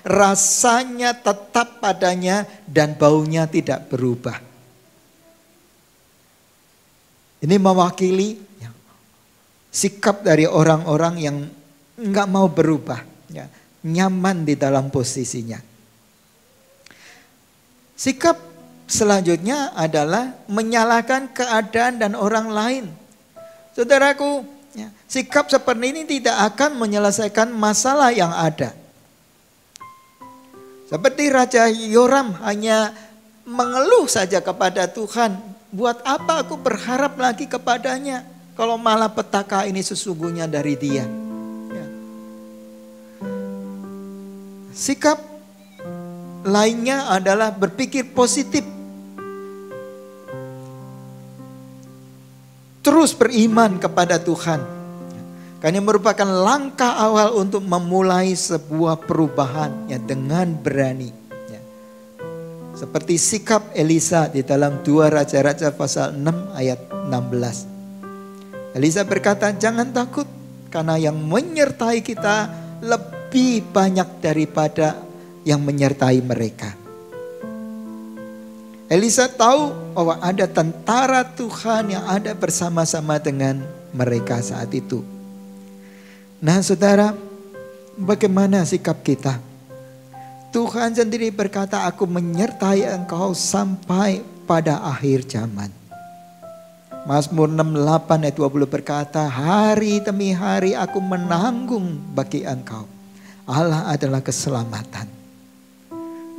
rasanya tetap padanya dan baunya tidak berubah. Ini mewakili sikap dari orang-orang yang enggak mau berubah, nyaman di dalam posisinya. Sikap selanjutnya adalah menyalahkan keadaan dan orang lain. Saudaraku, sikap seperti ini tidak akan menyelesaikan masalah yang ada. Seperti Raja Yoram hanya mengeluh saja kepada Tuhan. Buat apa aku berharap lagi kepadanya kalau malapetaka ini sesungguhnya dari dia. Sikap lainnya adalah berpikir positif. Terus beriman kepada Tuhan. Karena merupakan langkah awal untuk memulai sebuah perubahan dengan berani. Seperti sikap Elisa di dalam 2 Raja-Raja pasal 6 ayat 16. Elisa berkata, jangan takut karena yang menyertai kita lebih banyak daripada yang menyertai mereka. Elisa tahu bahwa ada tentara Tuhan yang ada bersama-sama dengan mereka saat itu. Nah saudara, bagaimana sikap kita? Tuhan sendiri berkata, aku menyertai engkau sampai pada akhir zaman. Mazmur 68 ayat 20 berkata, hari demi hari aku menanggung bagi engkau. Allah adalah keselamatan.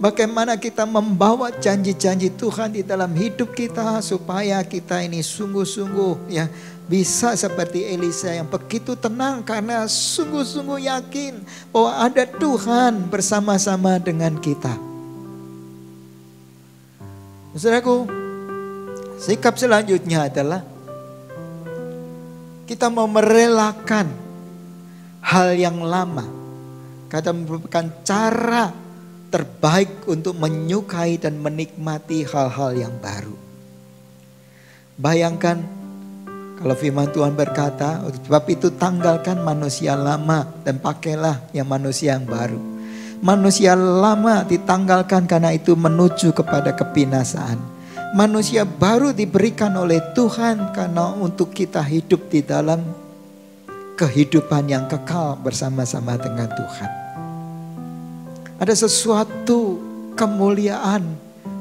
Bagaimana kita membawa janji-janji Tuhan di dalam hidup kita supaya kita ini sungguh-sungguh ya bisa seperti Elisa yang begitu tenang karena sungguh-sungguh yakin bahwa ada Tuhan bersama-sama dengan kita. Saudaraku, sikap selanjutnya adalah kita mau merelakan hal yang lama. Kata merupakan cara terbaik untuk menyukai dan menikmati hal-hal yang baru. Bayangkan kalau firman Tuhan berkata, sebab itu tanggalkan manusia lama dan pakailah yang manusia yang baru. Manusia lama ditanggalkan karena itu menuju kepada kebinasaan. Manusia baru diberikan oleh Tuhan karena untuk kita hidup di dalam kehidupan yang kekal bersama-sama dengan Tuhan. Ada sesuatu kemuliaan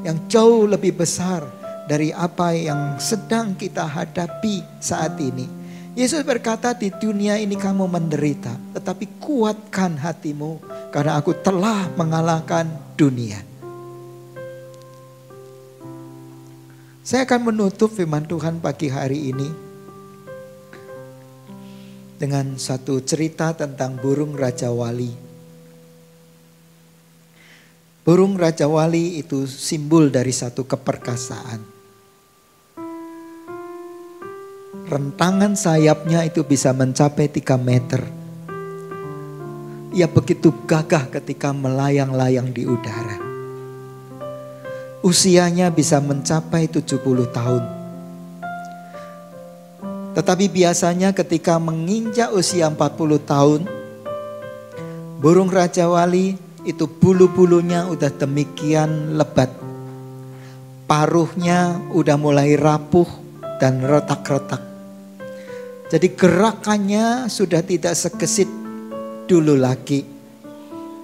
yang jauh lebih besar dari apa yang sedang kita hadapi saat ini. Yesus berkata, di dunia ini kamu menderita, tetapi kuatkan hatimu karena aku telah mengalahkan dunia. Saya akan menutup firman Tuhan pagi hari ini dengan satu cerita tentang burung Raja Wali. Burung Raja Wali itu simbol dari satu keperkasaan. Rentangan sayapnya itu bisa mencapai 3 meter. Ia begitu gagah ketika melayang-layang di udara. Usianya bisa mencapai 70 tahun. Tetapi biasanya ketika menginjak usia 40 tahun, burung Raja Wali itu bulu-bulunya udah demikian lebat. Paruhnya udah mulai rapuh dan retak-retak. Jadi gerakannya sudah tidak segesit dulu lagi.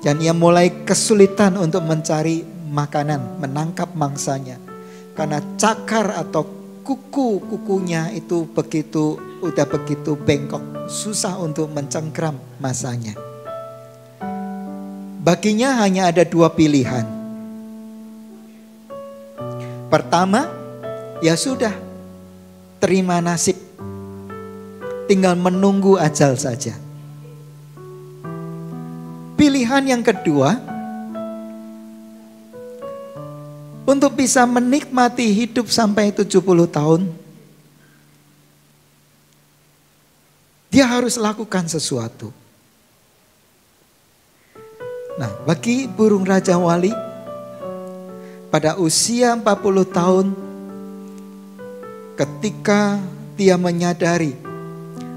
Dan ia mulai kesulitan untuk mencari makanan, menangkap mangsanya. Karena cakar atau kuku-kukunya itu udah begitu bengkok. Susah untuk mencengkram masanya. Baginya hanya ada 2 pilihan. Pertama, ya sudah, terima nasib. Tinggal menunggu ajal saja. Pilihan yang kedua, untuk bisa menikmati hidup sampai 70 tahun, dia harus lakukan sesuatu. Nah, bagi burung Raja Wali, pada usia 40 tahun, ketika dia menyadari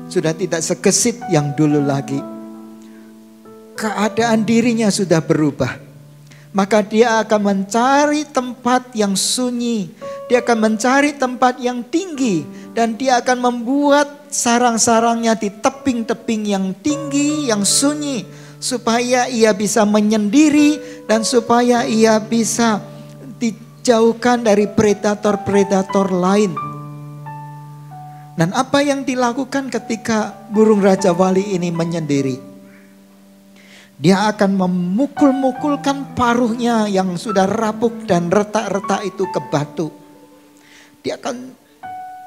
sudah tidak segesit yang dulu lagi, keadaan dirinya sudah berubah. Maka dia akan mencari tempat yang sunyi, dia akan mencari tempat yang tinggi, dan dia akan membuat sarang-sarangnya di tebing-tebing yang tinggi, yang sunyi, supaya ia bisa menyendiri dan supaya ia bisa dijauhkan dari predator-predator lain. Dan apa yang dilakukan ketika burung Raja Wali ini menyendiri? Dia akan memukul-mukulkan paruhnya yang sudah rapuh dan retak-retak itu ke batu. Dia akan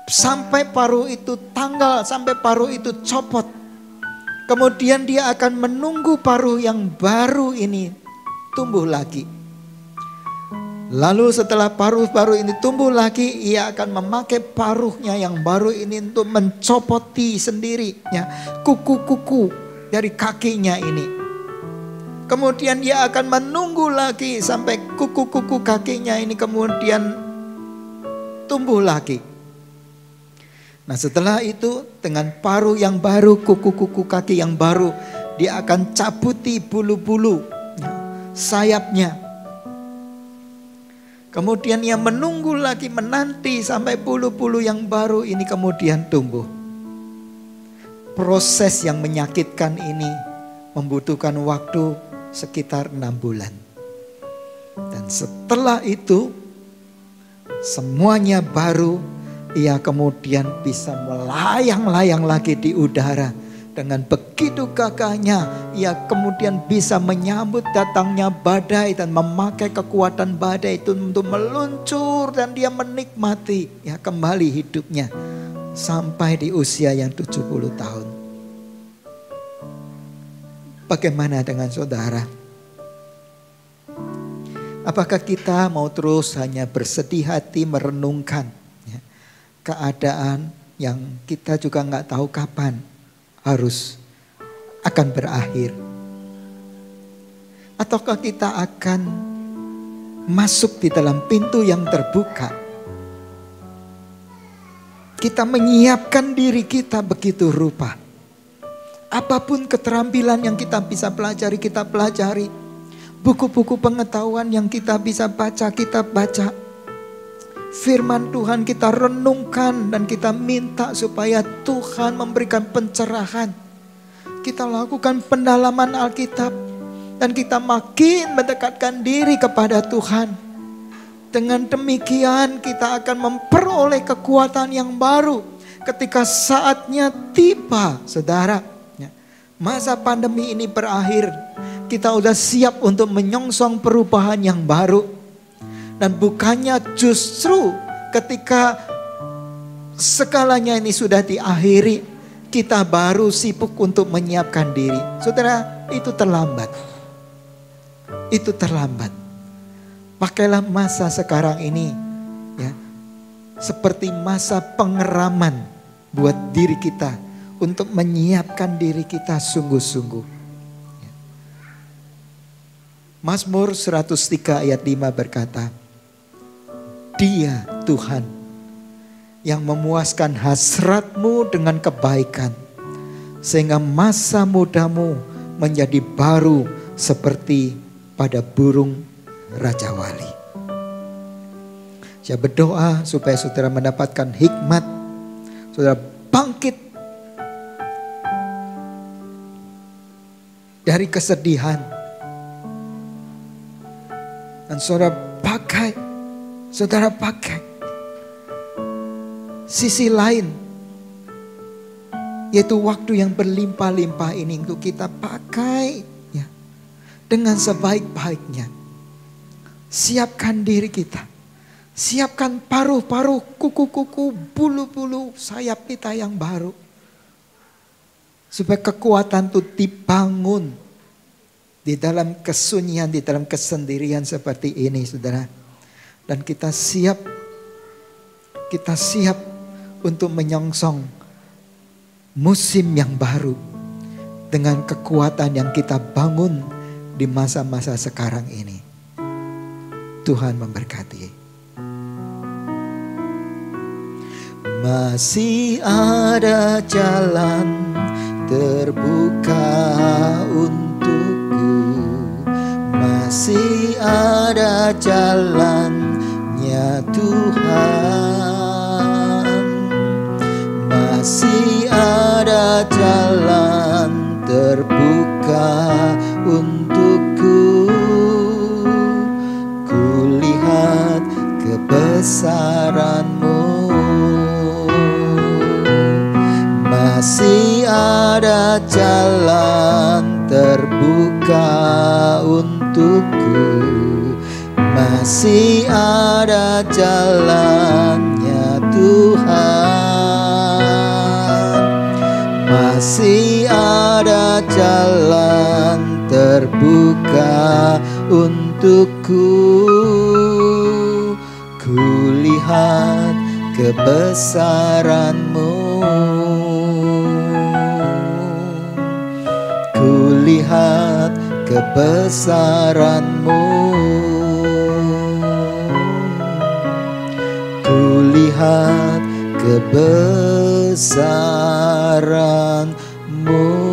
sampai paruh itu tanggal, sampai paruh itu copot. Kemudian dia akan menunggu paruh yang baru ini tumbuh lagi. Lalu setelah paruh-paruh ini tumbuh lagi, ia akan memakai paruhnya yang baru ini untuk mencopoti sendiri ya, kuku-kuku dari kakinya ini. Kemudian dia akan menunggu lagi sampai kuku-kuku kakinya ini kemudian tumbuh lagi. Nah setelah itu dengan paruh yang baru, kuku-kuku kaki yang baru, dia akan cabuti bulu-bulu sayapnya. Kemudian ia menunggu lagi, menanti sampai bulu-bulu yang baru ini kemudian tumbuh. Proses yang menyakitkan ini membutuhkan waktu sekitar 6 bulan. Dan setelah itu semuanya baru, ia kemudian bisa melayang-layang lagi di udara. Dengan begitu gagahnya, ia kemudian bisa menyambut datangnya badai dan memakai kekuatan badai itu untuk meluncur, dan dia menikmati ya kembali hidupnya sampai di usia yang 70 tahun. Bagaimana dengan saudara? Apakah kita mau terus hanya bersedih hati merenungkan ya, keadaan yang kita juga nggak tahu kapan harus akan berakhir? Ataukah kita akan masuk di dalam pintu yang terbuka? Kita menyiapkan diri kita begitu rupa. Apapun keterampilan yang kita bisa pelajari, kita pelajari. Buku-buku pengetahuan yang kita bisa baca, kita baca. Firman Tuhan kita renungkan dan kita minta supaya Tuhan memberikan pencerahan. Kita lakukan pendalaman Alkitab dan kita makin mendekatkan diri kepada Tuhan. Dengan demikian kita akan memperoleh kekuatan yang baru ketika saatnya tiba, saudara. Masa pandemi ini berakhir, kita udah siap untuk menyongsong perubahan yang baru. Dan bukannya justru ketika segalanya ini sudah diakhiri, kita baru sibuk untuk menyiapkan diri. Saudara, itu terlambat. Itu terlambat. Pakailah masa sekarang ini ya, seperti masa pengeraman buat diri kita, untuk menyiapkan diri kita sungguh-sungguh. Mazmur 103 ayat 5 berkata, Dia Tuhan yang memuaskan hasratmu dengan kebaikan, sehingga masa mudamu menjadi baru seperti pada burung Raja Wali. Saya berdoa supaya saudara mendapatkan hikmat, saudara bangkit dari kesedihan, dan saudara pakai sisi lain, yaitu waktu yang berlimpah-limpah ini untuk kita pakai ya, dengan sebaik-baiknya. Siapkan diri kita, siapkan paruh-paruh, kuku-kuku, bulu-bulu sayap kita yang baru, supaya kekuatan itu dibangun di dalam kesunyian, di dalam kesendirian seperti ini, saudara. Dan kita siap untuk menyongsong musim yang baru dengan kekuatan yang kita bangun di masa-masa sekarang ini. Tuhan memberkati. Masih ada jalan terbuka untukku, masih ada jalannya Tuhan, masih ada jalan terbuka untukku. Kulihat kebesaran-Mu, masih ada jalan terbuka untukku, masih ada jalannya Tuhan, masih ada jalan terbuka untukku. Kulihat kebesaran-Mu, kulihat kebesaran-Mu, kulihat kebesaran-Mu.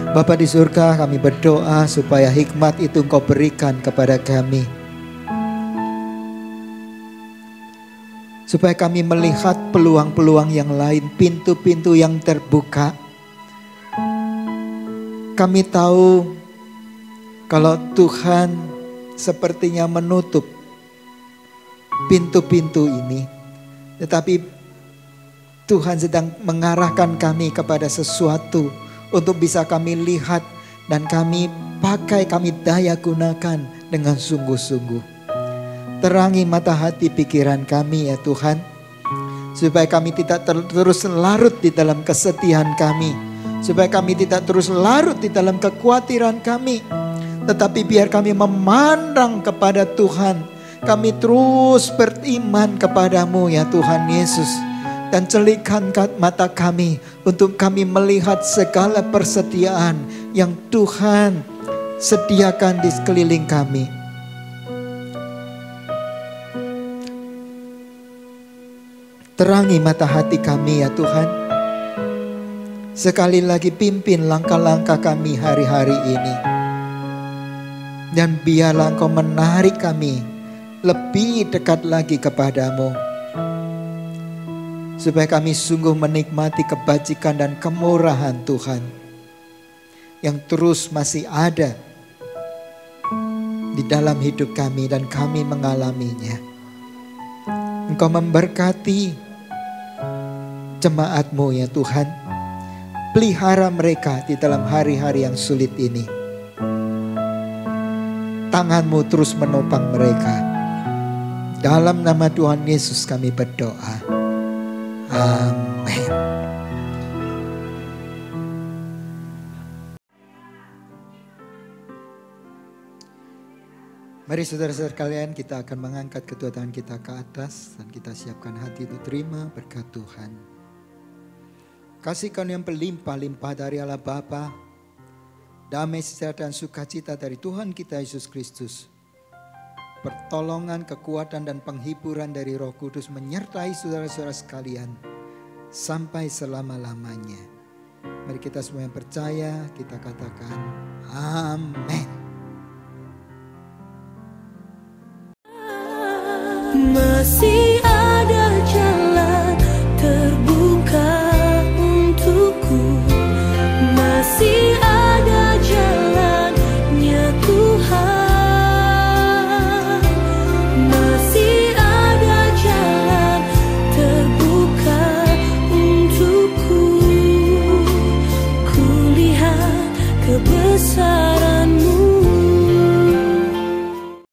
Bapa di surga, kami berdoa supaya hikmat itu Engkau berikan kepada kami. Supaya kami melihat peluang-peluang yang lain, pintu-pintu yang terbuka. Kami tahu kalau Tuhan sepertinya menutup pintu-pintu ini. Tetapi Tuhan sedang mengarahkan kami kepada sesuatu untuk bisa kami lihat dan kami pakai, kami daya gunakan dengan sungguh-sungguh. Terangi mata hati pikiran kami ya Tuhan, supaya kami tidak terus larut di dalam kesedihan kami, supaya kami tidak terus larut di dalam kekhawatiran kami, tetapi biar kami memandang kepada Tuhan. Kami terus beriman kepadamu ya Tuhan Yesus. Dan celikkan mata kami untuk kami melihat segala persediaan yang Tuhan sediakan di sekeliling kami. Terangi mata hati kami ya Tuhan. Sekali lagi pimpin langkah-langkah kami hari-hari ini. Dan biarlah Engkau menarik kami lebih dekat lagi kepadamu. Supaya kami sungguh menikmati kebajikan dan kemurahan Tuhan. Yang terus masih ada di dalam hidup kami dan kami mengalaminya. Engkau memberkati jemaat-Mu ya Tuhan. Pelihara mereka di dalam hari-hari yang sulit ini. Tangan-Mu terus menopang mereka. Dalam nama Tuhan Yesus kami berdoa. Amin. Mari saudara-saudara kalian, kita akan mengangkat kedua tangan kita ke atas dan kita siapkan hati untuk terima berkat Tuhan. Kasih karunia yang berlimpah-limpah dari Allah Bapa, damai sejahtera dan sukacita dari Tuhan kita Yesus Kristus, pertolongan, kekuatan dan penghiburan dari Roh Kudus menyertai saudara-saudara sekalian sampai selama-lamanya. Mari kita semua yang percaya, kita katakan amin. Masih